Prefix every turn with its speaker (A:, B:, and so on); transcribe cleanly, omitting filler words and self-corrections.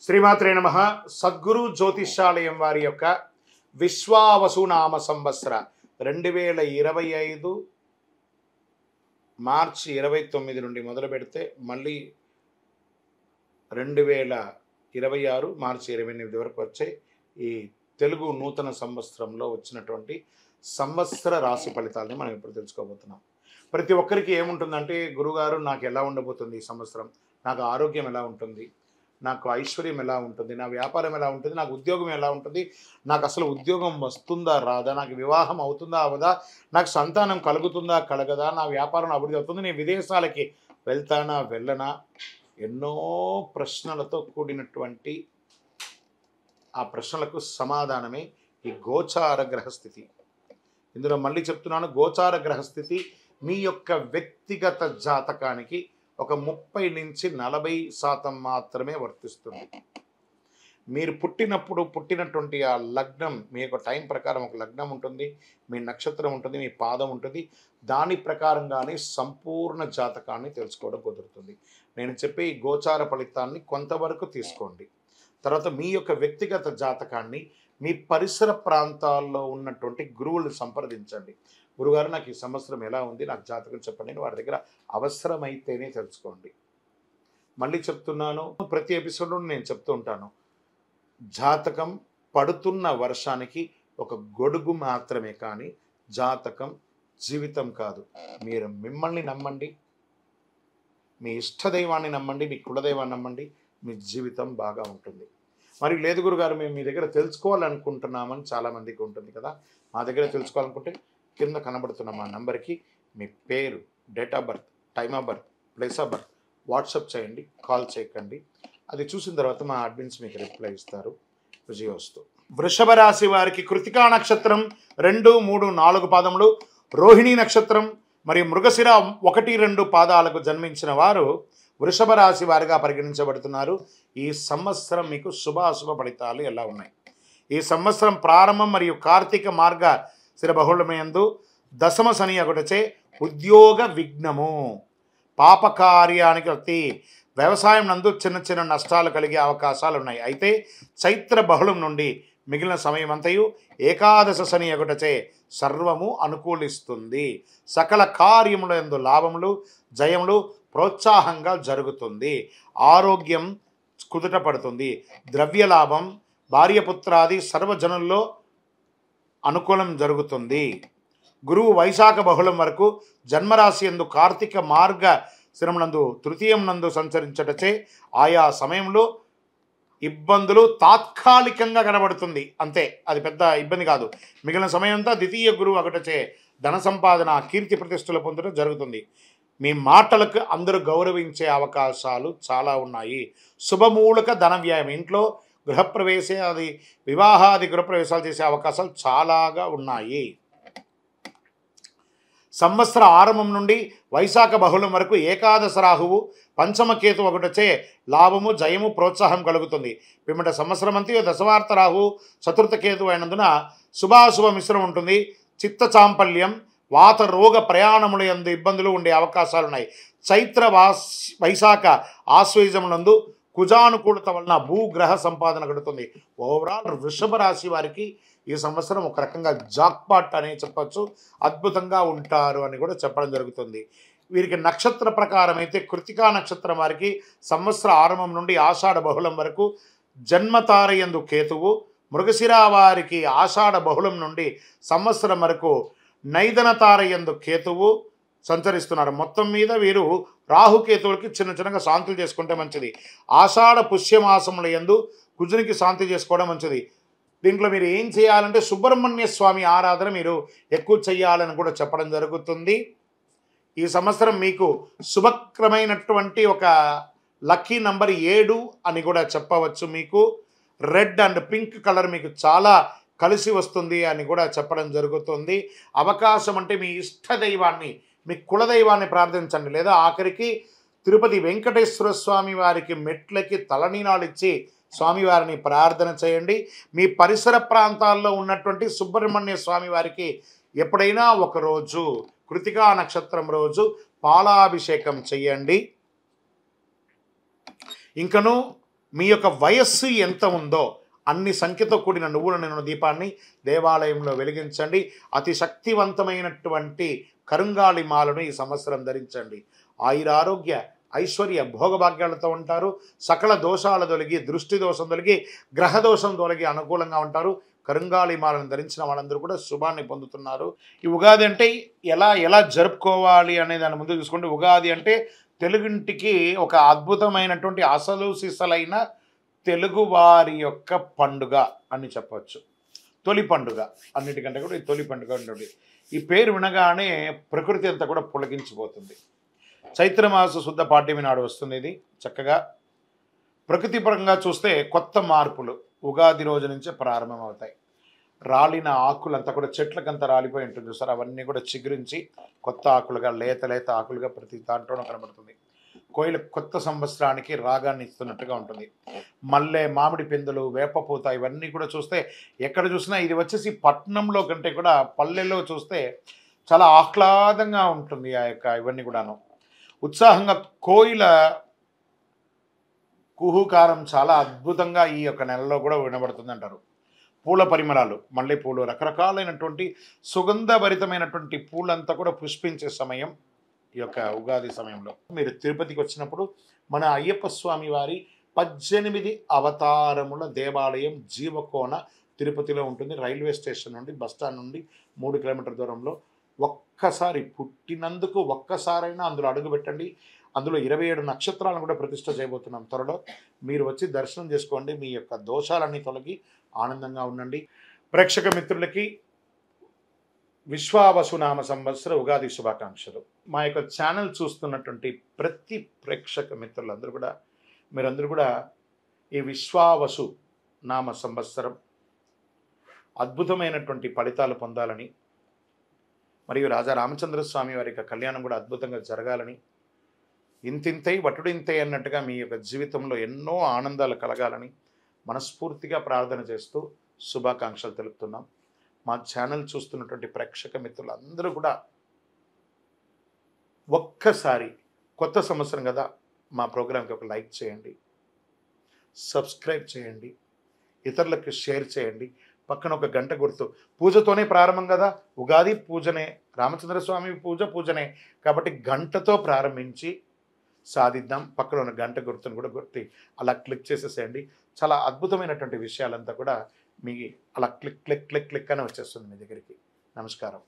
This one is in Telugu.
A: శ్రీమాత్రే నమః. సద్గురు జ్యోతిష్యాలయం వారి యొక్క విశ్వావసునామ సంవత్సర 2025 మార్చి 29 నుండి మొదలు పెడితే మళ్ళీ 2026 మార్చి 28 వరకు వచ్చే ఈ తెలుగు నూతన సంవత్సరంలో వచ్చినటువంటి సంవత్సర రాశి ఫలితాలని మనం ఇప్పుడు తెలుసుకోబోతున్నాం. ప్రతి ఒక్కరికి ఏముంటుందంటే, గురుగారు నాకు ఎలా ఉండబోతుంది ఈ సంవత్సరం, నాకు ఆరోగ్యం ఎలా ఉంటుంది, నాకు ఐశ్వర్యం ఎలా ఉంటుంది, నా వ్యాపారం ఎలా ఉంటుంది, నాకు ఉద్యోగం ఎలా ఉంటుంది, నాకు అసలు ఉద్యోగం వస్తుందా రాదా, నాకు వివాహం అవుతుందా అవదా, నాకు సంతానం కలుగుతుందా కలగదా, నా వ్యాపారం అభివృద్ధి అవుతుంది, నేను విదేశాలకి వెళ్తానా వెళ్ళనా, ఎన్నో ప్రశ్నలతో కూడినటువంటి ఆ ప్రశ్నలకు సమాధానమే ఈ గోచార గ్రహస్థితి. ఇందులో మళ్ళీ చెప్తున్నాను, గోచార గ్రహస్థితి మీ యొక్క వ్యక్తిగత జాతకానికి ఒక 30 నుంచి 40% మాత్రమే వర్తిస్తుంది. మీరు పుట్టినటువంటి ఆ లగ్నం, మీ యొక్క టైం ప్రకారం ఒక లగ్నం ఉంటుంది, మీ నక్షత్రం ఉంటుంది, మీ పాదం ఉంటుంది, దాని ప్రకారంగానే సంపూర్ణ జాతకాన్ని తెలుసుకోవడం కుదురుతుంది. నేను చెప్పే ఈ గోచార ఫలితాన్ని కొంతవరకు తీసుకోండి. తర్వాత మీ యొక్క వ్యక్తిగత జాతకాన్ని మీ పరిసర ప్రాంతాల్లో ఉన్నటువంటి గురువులను సంప్రదించండి. గురుగారు నాకు ఈ సంవత్సరం ఎలా ఉంది, నాకు జాతకం చెప్పండి, వారి దగ్గర అవసరమైతేనే తెలుసుకోండి. మళ్ళీ చెప్తున్నాను, ప్రతి ఎపిసోడ్లో నేను చెప్తూ ఉంటాను, జాతకం పడుతున్న వర్షానికి ఒక గొడుగు మాత్రమే, కానీ జాతకం జీవితం కాదు. మీరు మిమ్మల్ని నమ్మండి, మీ ఇష్టదైవాన్ని నమ్మండి, మీ కులదైవాన్ని నమ్మండి, మీ జీవితం బాగా ఉంటుంది. మరి లేదు గురుగారు, మేము మీ దగ్గర తెలుసుకోవాలనుకుంటున్నామని చాలామందికి ఉంటుంది కదా. మా దగ్గర తెలుసుకోవాలనుకుంటే కింద కనబడుతున్న మా నంబర్కి మీ పేరు, date of birth, time of birth, place of birth WhatsApp చేయండి, కాల్ చేయకండి. అది చూసిన తర్వాత మా అడ్మిన్స్ మీకు రిప్లై ఇస్తారు. విజయోస్తు. వృషభ రాశి వారికి కృతికా నక్షత్రం 2, 3, 4 పాదములు, రోహిణీ నక్షత్రం మరియు మృగశిర 1, 2 పాదాలకు జన్మించిన వారు వృషభ రాశి వారిగా పరిగణించబడుతున్నారు. ఈ సంవత్సరం మీకు శుభాశుభ ఫలితాలు ఎలా ఉన్నాయి? ఈ సంవత్సరం ప్రారంభం మరియు కార్తీక మార్గ శిర బహుళమయందు దశమ శని ఒకటచే ఉద్యోగ విఘ్నము, పాపకార్యానికి వృత్తి, వ్యవసాయం నందు చిన్న చిన్న నష్టాలు కలిగే అవకాశాలు ఉన్నాయి. అయితే చైత్ర బహుళం నుండి మిగిలిన సమయం అంతయు ఏకాదశ శని ఒకటచే సర్వము అనుకూలిస్తుంది. సకల కార్యముల యందు లాభములు, జయములు ప్రోత్సాహంగా జరుగుతుంది. ఆరోగ్యం కుదుట పడుతుంది. ద్రవ్య లాభం, భార్యపుత్రాది సర్వజనుల్లో అనుకూలం జరుగుతుంది. గురువు వైశాఖ బహుళం వరకు జన్మరాశి యందు కార్తీక మార్గ శిరమునందు తృతీయం నందు సంచరించటచే ఆయా సమయంలో ఇబ్బందులు తాత్కాలికంగా కనబడుతుంది, అంతే, అది పెద్ద ఇబ్బంది కాదు. మిగిలిన సమయం అంతా ద్వితీయ గురువు ఒకటచే ధన సంపాదన, కీర్తి ప్రతిష్టలు పొందడం జరుగుతుంది. మీ మాటలకు అందరూ గౌరవించే అవకాశాలు చాలా ఉన్నాయి. శుభమూలక ధన వ్యయం, ఇంట్లో గృహప్రవేశాది వివాహాది గృహప్రవేశాలు చేసే అవకాశాలు చాలాగా ఉన్నాయి. సంవత్సర ఆరంభం నుండి వైశాఖ బహుళం వరకు ఏకాదశ రాహువు పంచమకేతు ఒకటొచ్చే లాభము, జయము, ప్రోత్సాహం కలుగుతుంది. పిమ్మట సంవత్సరం అంతా దశవార్త రాహు చతుర్థ కేతు అయినందున శుభాశుభ మిశ్రమం ఉంటుంది. చిత్త చాంపల్యం, వాత రోగ ప్రయాణముల యందు ఇబ్బందులు ఉండే అవకాశాలు ఉన్నాయి. చైత్ర వైశాఖ ఆశ్వయుజములందు కుజానుకూలత వలన భూగ్రహ సంపాదన కలుగుతుంది. ఓవరాల్ వృషభ రాశి వారికి ఈ సంవత్సరం ఒక రకంగా జాక్పాట్ అనే చెప్పచ్చు, అద్భుతంగా ఉంటారు అని కూడా చెప్పడం జరుగుతుంది. వీరికి నక్షత్ర ప్రకారం అయితే కృతికా నక్షత్రం వారికి సంవత్సర ఆరంభం నుండి ఆషాఢ బహుళం వరకు జన్మతారయందు కేతువు, మృగశిర వారికి ఆషాఢ బహుళం నుండి సంవత్సరం వరకు నైదన తారయందు కేతువు సంచరిస్తున్నారు. మొత్తం మీద వీరు రాహుకేతువులకి చిన్న చిన్నగా శాంతులు చేసుకుంటే మంచిది. ఆషాఢ పుష్యమాసముల యందు కుజునికి శాంతి చేసుకోవడం మంచిది. దీంట్లో మీరు ఏం చేయాలంటే సుబ్రహ్మణ్య స్వామి ఆరాధన మీరు ఎక్కువ చేయాలని కూడా చెప్పడం జరుగుతుంది. ఈ సంవత్సరం మీకు శుభక్రమైనటువంటి ఒక లక్కీ నంబర్ 7 అని కూడా చెప్పవచ్చు. మీకు రెడ్ అండ్ పింక్ కలర్ మీకు చాలా కలిసి వస్తుంది అని కూడా చెప్పడం జరుగుతుంది. అవకాశం అంటే మీ ఇష్టదైవాన్ని, మీ కులదైవాన్ని ప్రార్థించండి, లేదా ఆఖరికి తిరుపతి వెంకటేశ్వర స్వామి వారికి మెట్లకి తలనీలాలు ఇచ్చి స్వామివారిని ప్రార్థన చేయండి. మీ పరిసర ప్రాంతాల్లో ఉన్నటువంటి సుబ్రహ్మణ్య స్వామి వారికి ఎప్పుడైనా ఒకరోజు కృతికా నక్షత్రం రోజు పాలాభిషేకం చేయండి. ఇంకను మీ యొక్క వయస్సు ఎంత ఉందో అన్ని సంఖ్యతో కూడిన నువ్వుల నూనె దీపాన్ని దేవాలయంలో వెలిగించండి. అతి శక్తివంతమైనటువంటి కరుంగాళి మాలను ఈ సంవత్సరం ధరించండి. ఆయురారోగ్య ఐశ్వర్య భోగభాగ్యాలతో ఉంటారు. సకల దోషాలు తొలగి, దృష్టి దోషం తొలగి, గ్రహ దోషం తొలగి అనుకూలంగా ఉంటారు. కరుంగాళి మాలను ధరించిన వాళ్ళందరూ కూడా శుభాన్ని పొందుతున్నారు. ఈ ఉగాది అంటే ఎలా జరుపుకోవాలి అనే దాని ముందు చూసుకోండి. ఉగాది అంటే తెలుగింటికి ఒక అద్భుతమైనటువంటి అసలు సిసలైన తెలుగు వారి యొక్క పండుగ అని చెప్పవచ్చు. తొలి పండుగ అన్నిటికంటే కూడా ఈ తొలి పండుగ ఉంటుంది. ఈ పేరు వినగానే ప్రకృతి అంతా కూడా పులకించిపోతుంది. చైత్రమాస శుద్ధ పాడ్యమి నాడు వస్తుంది. ఇది చక్కగా ప్రకృతి పరంగా చూస్తే కొత్త మార్పులు ఉగాది రోజు నుంచే ప్రారంభమవుతాయి. రాలిన ఆకులంతా కూడా చెట్లకంతా రాలిపోయి ఉంటుంది చూసారు, అవన్నీ కూడా చిగురించి కొత్త ఆకులుగా లేత ఆకులుగా ప్రతి దాంట్లోనూ కనబడుతుంది. కోయిల కొత్త సంవత్సరానికి రాగాన్ని ఇస్తున్నట్టుగా ఉంటుంది. మల్లె, మామిడి పిందులు, వేపపూత ఇవన్నీ కూడా చూస్తే ఎక్కడ చూసినా ఇది వచ్చేసి పట్టణంలో కంటే కూడా పల్లెల్లో చూస్తే చాలా ఆహ్లాదంగా ఉంటుంది. ఆ యొక్క ఇవన్నీ కూడాను ఉత్సాహంగా కోయిల కుహుకారం చాలా అద్భుతంగా ఈ యొక్క నెలలో కూడా వినబడుతుంది అంటారు. పూల పరిమళాలు, మల్లెపూలు, రకరకాలైనటువంటి సుగంధభరితమైనటువంటి పూలంతా కూడా పుష్పించే సమయం ఈ యొక్క ఉగాది సమయంలో. మీరు తిరుపతికి వచ్చినప్పుడు మన అయ్యప్ప స్వామి వారి 18 అవతారముల దేవాలయం జీవకోన తిరుపతిలో ఉంటుంది. రైల్వే స్టేషన్ నుండి బస్టాండ్ నుండి 3 కిలోమీటర్ల దూరంలో. ఒక్కసారి పుట్టినందుకు ఒక్కసారైనా అందులో అడుగుపెట్టండి. అందులో 27 నక్షత్రాలను కూడా ప్రతిష్ఠ చేయబోతున్నాం త్వరలో. మీరు వచ్చి దర్శనం చేసుకోండి. మీ యొక్క దోషాలన్నీ తొలగి ఆనందంగా ఉండండి. ప్రేక్షక మిత్రులకి విశ్వావసునామ సంవత్సర ఉగాది శుభాకాంక్షలు. మా యొక్క ఛానల్ చూస్తున్నటువంటి ప్రతి ప్రేక్షక మిత్రులందరూ కూడా మీరందరూ కూడా ఈ విశ్వావసు నామ సంవత్సరం అద్భుతమైనటువంటి ఫలితాలు పొందాలని, మరియు రాజా రామచంద్ర స్వామి వారి యొక్క కళ్యాణం కూడా అద్భుతంగా జరగాలని, ఇంతింతై వటుడింతై అన్నట్టుగా మీ యొక్క జీవితంలో ఎన్నో ఆనందాలు కలగాలని మనస్ఫూర్తిగా ప్రార్థన చేస్తూ శుభాకాంక్షలు తెలుపుతున్నాం. మా ఛానల్ చూస్తున్నటువంటి ప్రేక్షక మిత్రులందరూ కూడా ఒక్కసారి కొత్త సంవత్సరం కదా, మా ప్రోగ్రాంకి ఒక లైక్ చేయండి, సబ్స్క్రైబ్ చేయండి, ఇతరులకు షేర్ చేయండి. పక్కన ఒక గంట గుర్తు, పూజతోనే ప్రారంభం కదా, ఉగాది పూజనే, రామచంద్ర స్వామి పూజనే కాబట్టి గంటతో ప్రారంభించి సాధిద్దాం. పక్కన ఉన్న గంట గుర్తును కూడా గుర్తి అలా క్లిక్ చేసేసేయండి. చాలా అద్భుతమైనటువంటి విషయాలంతా కూడా మీ అలా క్లిక్ అని వచ్చేస్తుంది మీ దగ్గరికి. నమస్కారం.